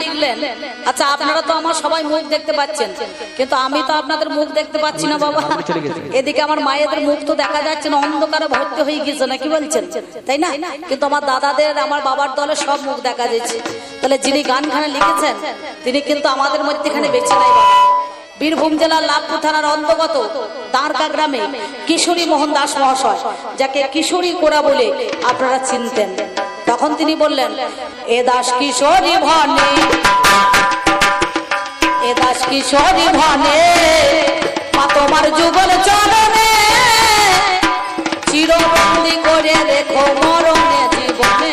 লিখলেন। আচ্ছা আপনারা তো আমার সবাই মুখ দেখতে পাচ্ছেন, কিন্তু আমি তো আপনাদের মুখ দেখতে পাচ্ছি না বাবা। এদিকে আমার মায়েদের মুখ তো দেখা যাচ্ছে না, অন্ধকারে ভর্তি হয়ে গেছে না, কি বলছেন তাই না? কিন্তু আমার দাদাদের আমার বাবার দলে সব মুখ দেখা যাচ্ছে। তাহলে যিনি গানখানে লিখেছেন তিনি কিন্তু আমাদের মধ্যেখানে বেঁচে নাই। বীরভূম জেলার লাভপুর থানার অন্তর্গত দাঁড়কা গ্রামে কিশোরী মোহন দাস মহাশয়, যাকে কিশোরী কোড়া বলে আপনারা চিনতেন, তখন তিনি বললেন, এ দাস কিশোরী ভনে, এ দাস কিশোরী ভনে, মা তোমার যুগল চরণে, চিরবন্দি করে রেখো মরণে জীবনে,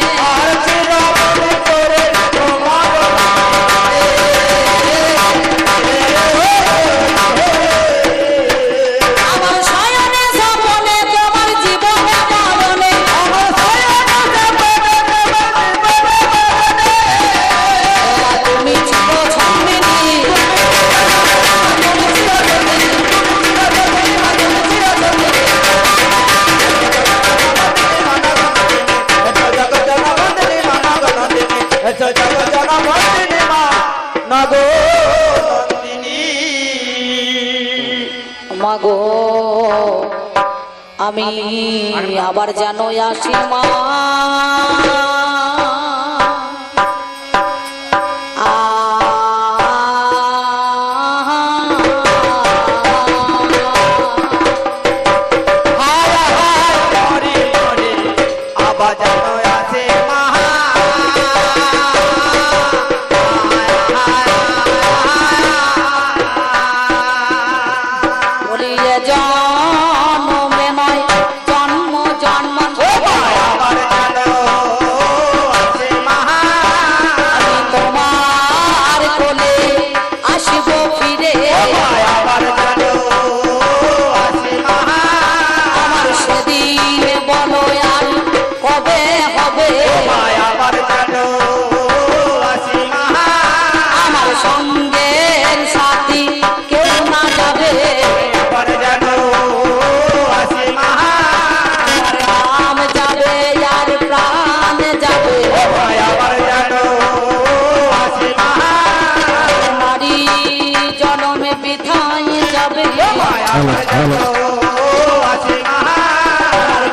চিরবন্দি করে রেখো মরণে। আমার শয়নে স্বপনে তোমার জীবনে মরণে, আমার শয়নে স্বপনে তুমি চির ছন্দিনী, মাগো আমি আবার যেন আসি মা,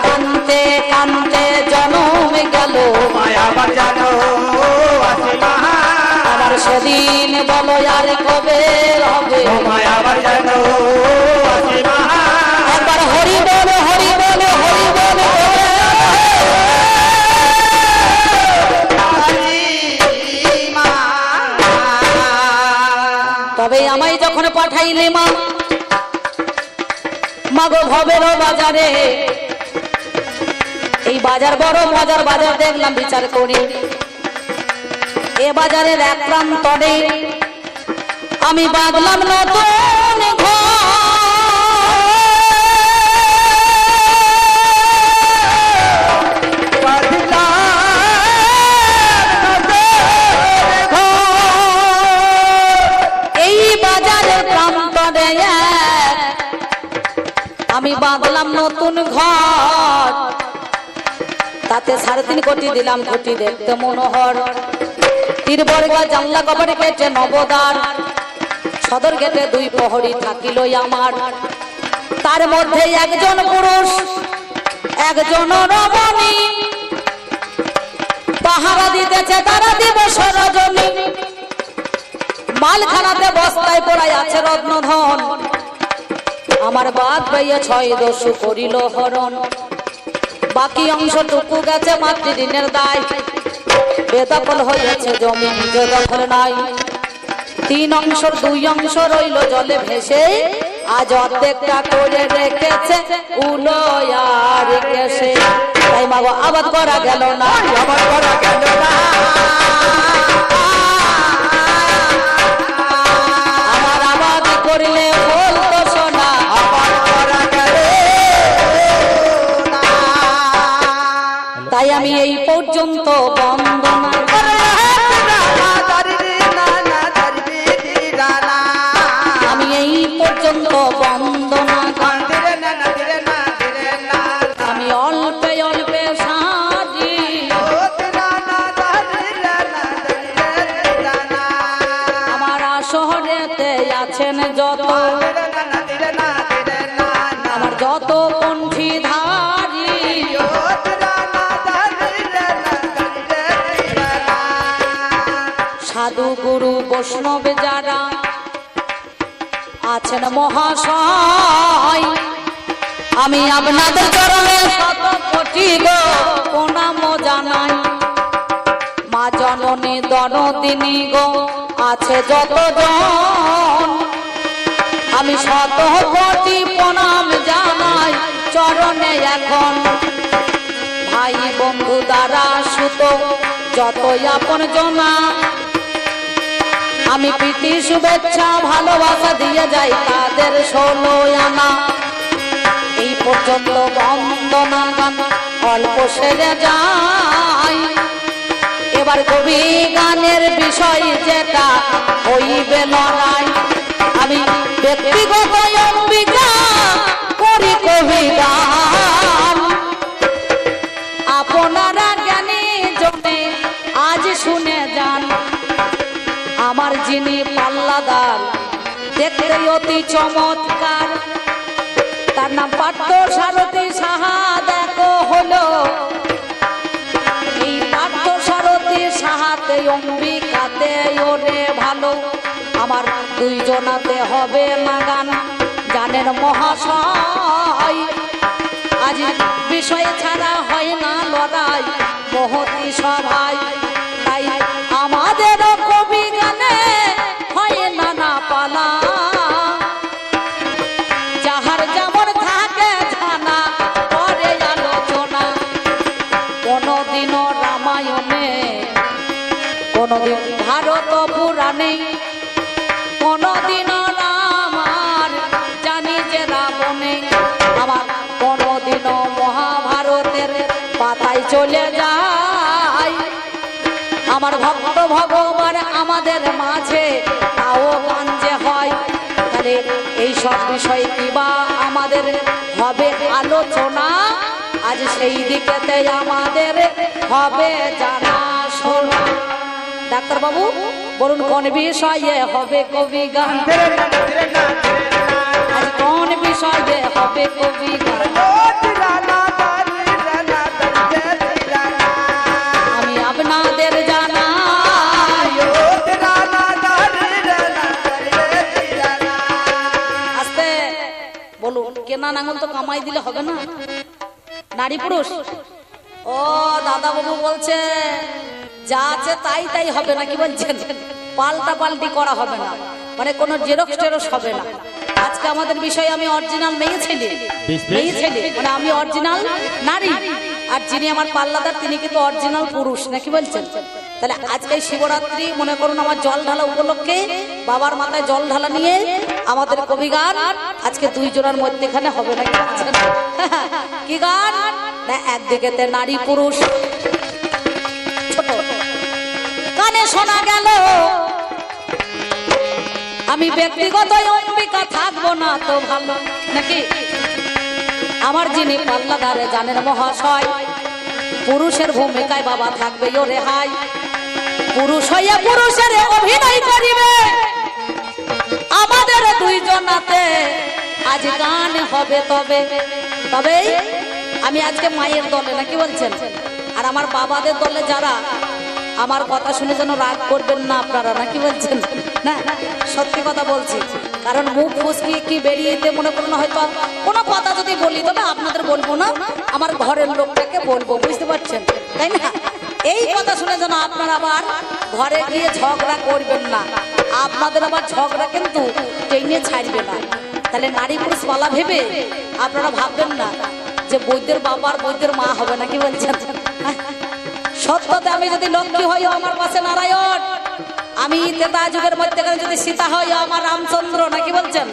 কানতে কানতে জনম গেল আবার সেদিন বলো আর কবে হবে, একবার হরি বলে হরি বলে হরি বলে। তবে আমায় যখন পাঠাইলে মা, মাগো ভবের বাজারে, এই বাজার বড় মজার বাজার দেখলাম বিচার করি। এ বাজারের এক প্রান্তরে আমি বাঁধলাম নতুন ঘর, এই বাজারের প্রান্তরে আমি বাঁধলাম নতুন ঘর, তাতে 3.5 কোটি দিলাম, কোটি দেখতে মনোহর। তীরবর্গা জানলা কবরে কেটে নবদ্বার, সদর গেটে 2 প্রহরী থাকিল আমার, তার মধ্যে একজন পুরুষ একজন রমণী, পাহারা দিতেছে তারা দিবস রজনী। মালখানাতে বস্তায় পড়াই আছে রত্নধন, আমার বাদ পাইয়া 6 দস্যু করিল হরণ, বাকি অংশটুকু গেছে মাতৃঋণের দায়, বেদখল হয়েছে জমি নিজ দখল নাই, 3 অংশের 2 অংশ রইল জলে ভেসে, আজ অর্ধেকটা করে রেখেছে উলয়ার কেশে। তাই মাগো আবাদ করা গেল না, আবাদ করা গেল না, আমার আবাদ করলে বলতো শোনা, আবাদ করা গেল না। তাই আমি এই পর্যন্ত বন্দনা, আমি এই পর্যন্ত বন্দনা, আমি অল্পে অল্পে সাজি যত আমার যত কণ্ঠী ধারি সাধু গুরু বৈষ্ণব যারা আছেন মহাশয়, আমি আপনাদের চরণে শত কোটি গো প্রণাম জানাই। মা জননী দনদিনী গো আছে যতজন, আমি শত কোটি প্রণাম জানাই চরণে এখন। ভাই বন্ধু দ্বারা সুত যতই আপন জনা, আমি প্রীতি শুভেচ্ছা ভালোবাসা দিয়ে যাই তাদের 16 আনা। এই পর্যন্ত বন্দনা গান অল্প সেরে যায়, এবার কবি গানের বিষয় যেটা হইবে লড়াই। আমি ব্যক্তিগত অম্বিকা করি কবি গান, আপনারা জ্ঞানী জনে আজ শুনে যান। আমার যিনি পাল্লাদার দেখতে অতি চমৎকার, তার নাম পার্থ সারথী সাহা। দেখো হলো এই পার্থ সারথী সাহাতে অম্বিকাতে ওরে ভালো, আমার দুইজনাতে হবে না গান জানেন মহাশয়। আজ বিষয় ছাড়া হয় না লড়াই মহতি সভায়, তাই আমাদের কবি গানে হয় নানা পালা। যাহার যেমন থাকে জানা করে আলোচনা, কোনদিন রামায়ণে কোনদিন ভারত পুরাণে কোনদিন রামার জানি যে রাবণে, আমার কোনদিন মহাভারতের পাতায় চলে যায়। আমার ভক্ত ভগবান আমাদের মাঝে তাও গান যে হয়, তাহলে এই সব বিষয় কিবা আমাদের হবে আলোচনা। আজ সেই দিকেতে আমাদের হবে জানা শোনা। ডাক্তার বাবু বলুন কোন বিষয়ে হবে কবি গান, আজ কোন বিষয়ে হবে কবি গান? আমি আপনাদের জানাই। আস্তে বলুন, কেনা নাঙ্গল তো কামাই দিলে হবে না, নারী পুরুষ। ও দাদা বাবু বলছে যা আছে তাই তাই হবে না, কি বলছেন? পাল্টা পাল্টি করা হবে না, মানে কোনো জেরক্স টেরক্স হবে না। আজকে আমাদের বিষয় আমি অরিজিনাল মেয়ে ছেলে, মানে আমি অরিজিনাল নারী, আর যিনি আমার পাল্লাদার তিনি কিন্তু অরিজিনাল পুরুষ, নাকি বলছেন? তাহলে আজকে শিবরাত্রি মনে করুন আমার জল ঢালা উপলক্ষে বাবার মাথায় জল ঢালা নিয়ে আমাদের কবি গান আজকে দুইজনের মধ্যেখানে হবে, নাকি বলছেন? কি গান না, একদিকেতে নারী পুরুষ ছোট কানে শোনা গেল, আমি ব্যক্তিগত অম্বিকা থাকবো না তো ভালো, নাকি? আমার যিনি পাল্লাদারে জানেন মহাশয়, পুরুষের ভূমিকায় বাবা থাকবে ও রেহাই। পুরুষ হইয়া পুরুষের অভিনয় করিবে, আমাদের দুইজনাতে আজ গান হবে। তবেই আমি আজকে মায়ের দলে, নাকি বলছেন? আর আমার বাবাদের দলে যারা, আমার কথা শুনে যেন রাগ করবেন না আপনারা, নাকি বলছেন? না সত্যি কথা বলছি, কারণ মুখ ফুসকি কি বেরিয়েতে মনে করুন হয়তো কোনো কথা যদি বলি, তবে আপনাদের বলবো না, আমার ঘরের লোকটাকে বলবো, বুঝতে পারছেন তাই না? এই কথা শুনে যেন আপনারা আবার ঘরে গিয়ে ঝগড়া করবেন না, আপনাদের আবার ঝগড়া কিন্তু টেনে ছাড়বে না। তাহলে নারী পুরুষ পালা ভেবে আপনারা ভাববেন না যে বৈদ্যের বাবা আর বৈদ্যের মা হবে, নাকি বলছেন? সত্যতে আমি যদি লক্ষ্মী হই আমার পাশে নারায়ণ, আমি ত্রেতা যুগের মধ্যে যদি সীতা হই আমার রামচন্দ্র, নাকি বলছেন?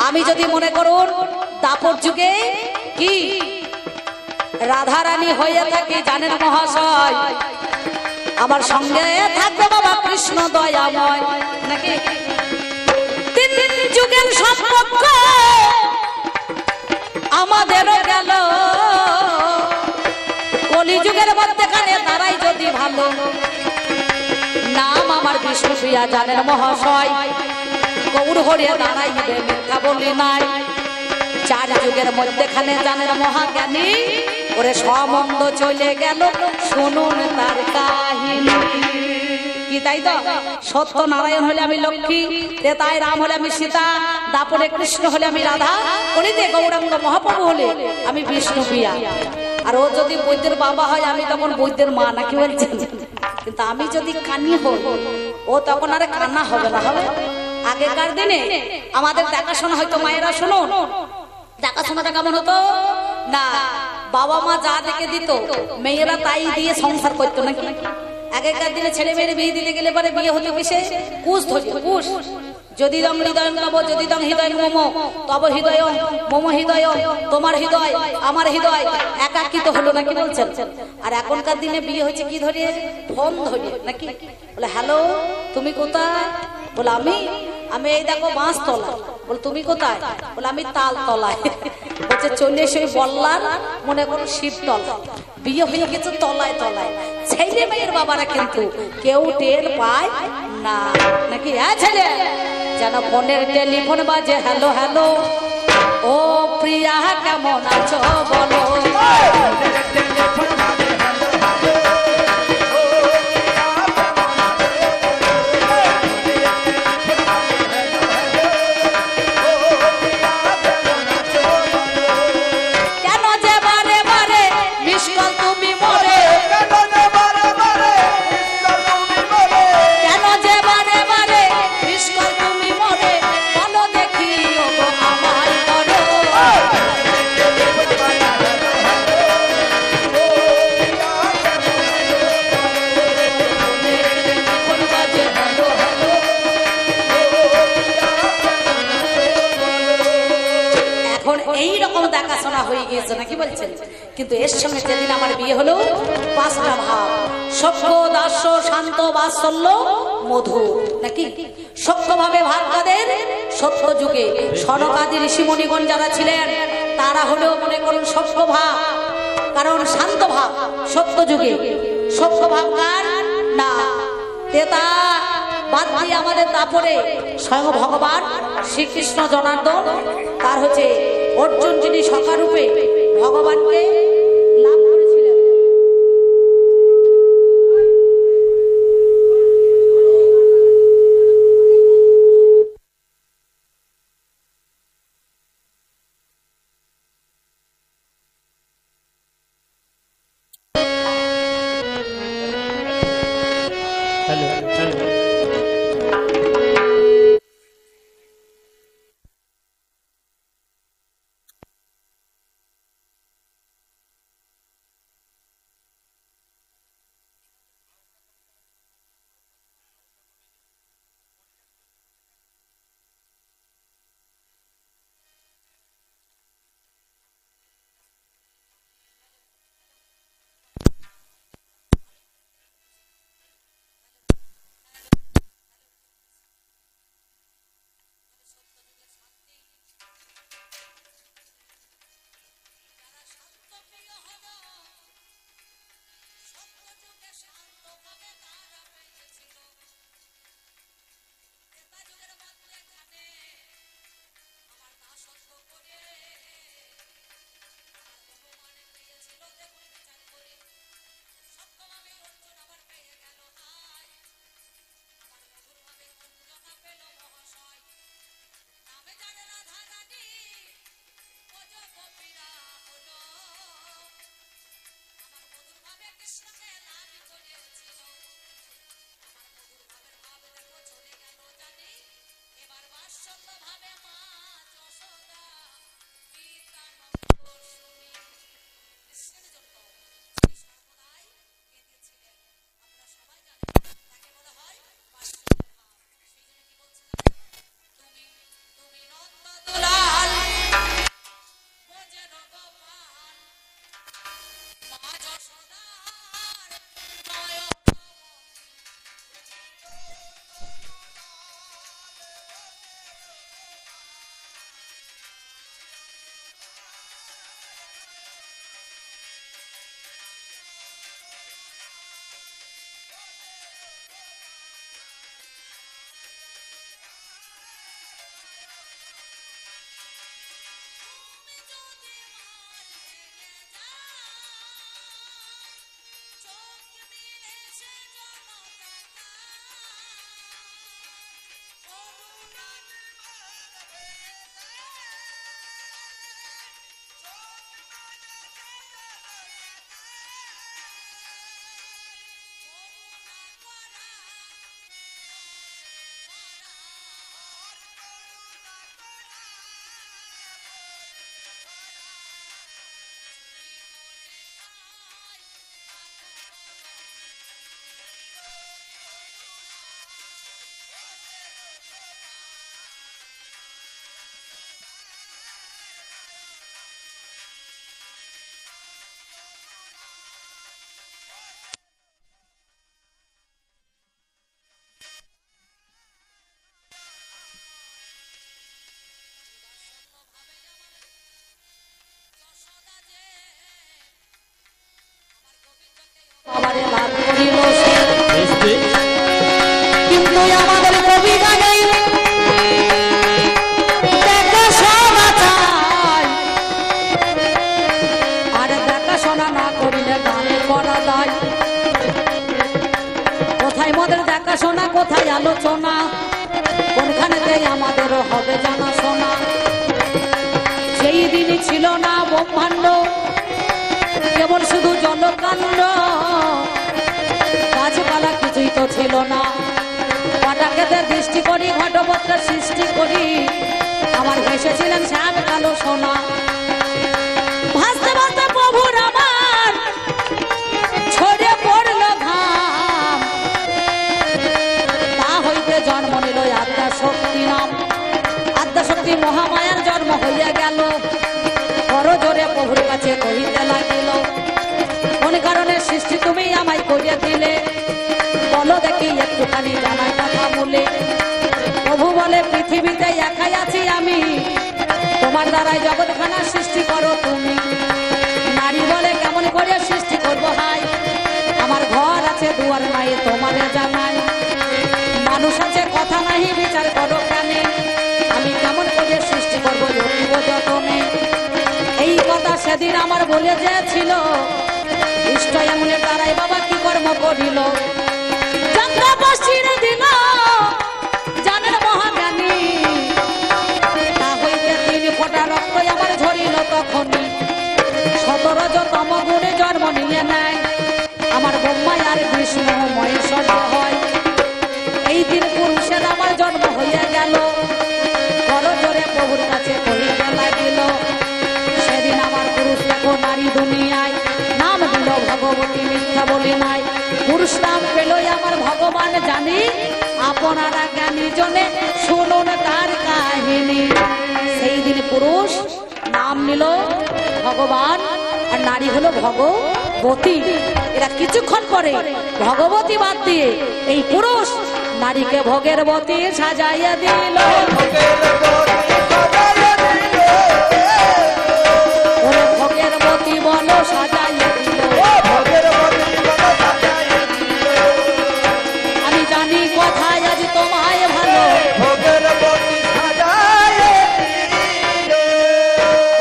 আমি যদি মনে করুন দাপর যুগে কি রাধারানী হয়ে থাকি জানেন মহাশয়, আমার সঙ্গে থাকবে বাবা কৃষ্ণ দয়াময়, নাকি? তিন যুগের সম্পর্ক আমাদের গেল, কলিযুগের মধ্যেখানে তারাই যদি ভালো। নাম আমার বিষ্ণুপ্রিয়া জানেন মহাশয়, গৌর হরে দাঁড়াইবে মিথ্যা বলি নাই। চার যুগের মধ্যেখানে জানেন মহাজ্ঞানী ওরে সম্বন্ধ চলে গেল শুনুন তার কাহিনী। কি তাই তো? সত্য নারায়ণ হলে আমি লক্ষ্মী, তেতায় রাম হলে আমি সীতা, দাপরে কৃষ্ণ হলে আমি রাধা, কলিতে গৌরাঙ্গ মহাপ্রভু হলে আমি বিষ্ণু প্রিয়া। আর ও যদি বৈদ্যের বাবা হয় আমি তখন বৈদ্যের মা, নাকি বলছেন? কিন্তু আমি যদি কানি হই ও তখন আরে কান্না হবে না, হবে? আগেকার দিনে আমাদের দেখাশোনা হয়তো মায়েরা শুনুন, দেখাশোনাটা কেমন হতো না, বাবা মা যা দেখে দিত মেয়েরা তাই দিয়ে সংসার করতো নাকি। আগেকার দিনে ছেলে মেয়ের বিয়ে দিতে গেলে পরে বিয়ে হতো কিসে? কুশ ধরে, কুশ। যদি দং হৃদয় নব, যদি দং হৃদয় মম, তব হৃদয় মম হৃদয়, তোমার হৃদয় আমার হৃদয় একাকিত হলো, নাকি বলছেন? আর এখনকার দিনে বিয়ে হয়েছে কি ধরে? ফোন ধরে, নাকি? বলে হ্যালো তুমি কোথায়? বলে আমি এই দেখো বাঁশ তলায়। বল তুমি কোথায়? বলে আমি তাল তলায়। বলছে চলে এসে বললাম মনে করো শিব তলায়। বিয়ে হয়ে গেছে তলায় তলায়। ছেলে মেয়ের বাবারা কিন্তু কেউ টের পায় না, নাকি? হ্যাঁ ছেলে, যেন ফোনের টেলিফোন বাজে হ্যালো হ্যালো, ও প্রিয়া কেমন আছো বলো। নাকি বলছেন? কিন্তু এর সঙ্গে যেদিন আমার বিয়ে হলো পাঁচটা ভাব, সভ্য দাস্য শান্ত বাৎসল্য মধু, নাকি? সভ্যভাবে ভাব কাদের? সত্য যুগে সনকাদি ঋষিমণিগণ যারা ছিলেন তারা হলো মনে করুন সভ্য ভাব, কারণ শান্ত ভাব সত্য যুগে। সভ্য ভাব কার না? তেতা বাদ দিয়ে আমাদের তারপরে স্বয়ং ভগবান শ্রীকৃষ্ণ জনার্দন, তার হচ্ছে অর্জুন যিনি সখারূপে ভগবানকে লাভ করেছিলেন। বাবারে লাভ করিল সে। কিন্তু আমাদের কবি গানে দেখাশোনা চাই, আর দেখাশোনা না করিলে গানে করা দায়। কোথায় মোদের দেখাশোনা, কোথায় আলোচনা, কোনখানেতে আমাদেরও হবে জানাশোনা। সেই দিনই ছিল না ব্রহ্মাণ্ড, কেবল শুধু জলকাণ্ড, গাছপালা কিছুই তো ছিল না। পাটাকেতে দৃষ্টি করি, ঘটপত্র সৃষ্টি করি, আমার ভেসেছিলেন শ্যাম কালো সোনা। ভাসতে ভাসতে প্রভুর আমার ছড়ে পড়ল ঘাম, তা হইতে জন্ম নিল আদ্যা শক্তি নাম। আদ্যা শক্তি মহামায়ার জন্ম হইয়া গেল, বড় জোরে প্রভুর কাছে কহিতে লাগিল, কোন কারণে সৃষ্টি তুমি আমায় করিয়া দিলে, বলো দেখি একটুখানি জানাই কথা বলে। প্রভু বলে পৃথিবীতে একাই আছি আমি, তোমার দ্বারাই জগৎখানা সৃষ্টি করো তুমি। নারী বলে কেমন করে সৃষ্টি করবো হাই, আমার ঘর আছে দুয়ার নাই তোমারে জানাই। মানুষ আছে কথা নাহি বিচার করো কেন, আমি কেমন করে সৃষ্টি করবো রকিব যতনে। এই কথা সেদিন আমার বলে যেছিল, ইষ্ট এমনের দ্বারাই বাবা কি কর্ম করিল। চন্দ্র পশ্চিমে দিল জানেন মহাজ্ঞানী, তা হইতে 3 ফোঁটা রক্ত আমার ঝরিল তখনই। 17 তম গুণে জন্ম নিয়ে নেয় আমার ব্রহ্মা আর বিষ্ণু মহেশ্বর হয়। এই দিন পুরুষের আমার জন্ম হইয়া গেল, বড় জোরে প্রভুর কাছে কহিতে লাগিল। সেদিন আমার পুরুষ দেখো নারী দুনিয়ায়, নাম দিল ভগবতী মিথ্যা বলি নাই। পুরুষ নাম পেল আমার ভগবান জানি, আপনারা জ্ঞানী জনে শুনুন তার কাহিনী। সেই দিন পুরুষ নাম নিল ভগবান, আর নারী হলো ভগবতী। এরা কিছুক্ষণ পরে ভগবতী বাদ দিয়ে এই পুরুষ নারীকে ভোগের বতী সাজাইয়া দিল। ভোগের বতী বলো সাজাইয়া দিল, আমি জানি কোথায় আজ তোমায় ভালো।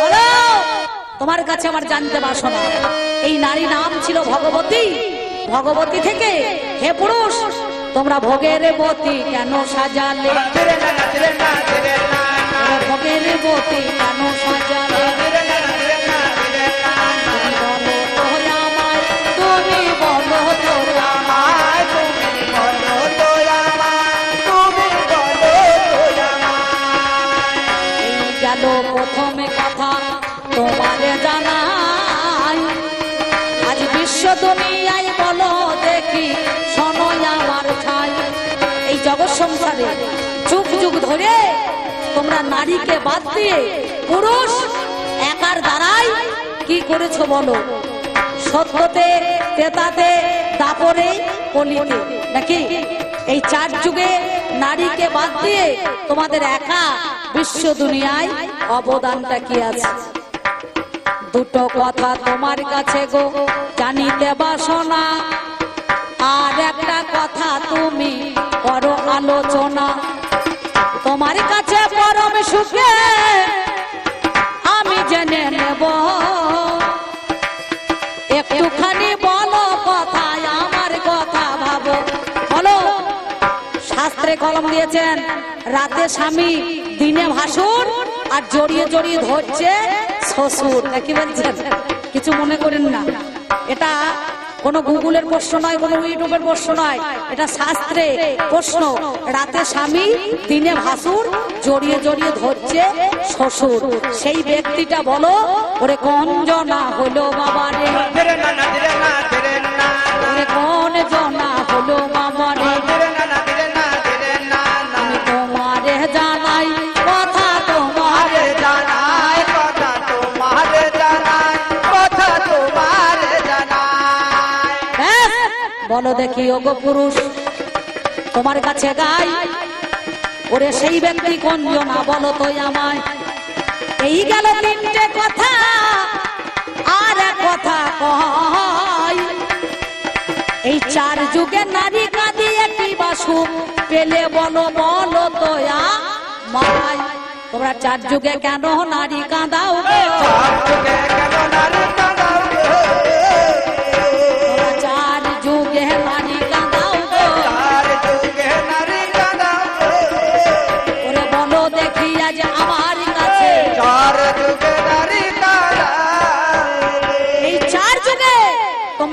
বলো তোমার কাছে আমার জানতে বাসনা, এই নারী নাম ছিল ভগবতী। ভগবতী থেকে হে পুরুষ তোমরা ভোগের বতী কেন সাজালে, ভোগের বতী কেন সাজালে। তুমি বলো তো আমায়, এই গেল প্রথমে কথা তোমারে জানাই। আজ বিশ্ব দুনিয়ায় বলো দেখি শোনো আমার ঠাই। এই জগৎ সংসারে যুগ যুগ ধরে তোমরা নারীকে বাদ দিয়ে পুরুষ একার দ্বারাই কি করেছো বলো। সত্যতে, তেতাতে, দাপরে, কলিতে, নাকি এই 4 যুগে নারীকে বাদ দিয়ে তোমাদের একা বিশ্ব দুনিয়ায় অবদানটা কি আছে। দুটো কথা তোমার কাছে গো জানিতে বাসনা, আর একটা কথা তুমি করো আলোচনা। তোমার কাছে পরম সুখে আমি জেনে নেব, একটুখানি বলো কথায় আমার কথা ভাবো। বলো শাস্ত্রে কলম দিয়েছেন, রাতে স্বামী দিনে ভাসুর, আর জড়িয়ে জড়িয়ে ধরছে শ্বশুর। কি বলছেন? কিছু মনে করেন না, এটা কোন গুগলের প্রশ্ন নয়, কোন ইউটিউবের প্রশ্ন নয়, এটা শাস্ত্রে প্রশ্ন। রাতে স্বামী দিনে ভাসুর, জড়িয়ে জড়িয়ে ধরছে শ্বশুর। সেই ব্যক্তিটা বলো ওরে কোন জনা হলো বাবা রে, ওরে কোন জনা হলো বাবা রে। আমি তোমারে জানাই কথা, তোমারে জানাই কথা, তোমারে জানাই কথা, তোমারে জানাই। বলো দেখি ওগো পুরুষ তোমার কাছে গাই, ওরে সেই ব্যক্তি কোন জনা বলো তো আমায়। এই গেল 3টে কথা, আর এক কথা কয় চার যুগে নারী কাঁদিয়ে কি বাসু পেলে বলো বলো তোয়া মাই তোমরা চার যুগে কেন নারী কাঁদাও চার যুগে কেন নারী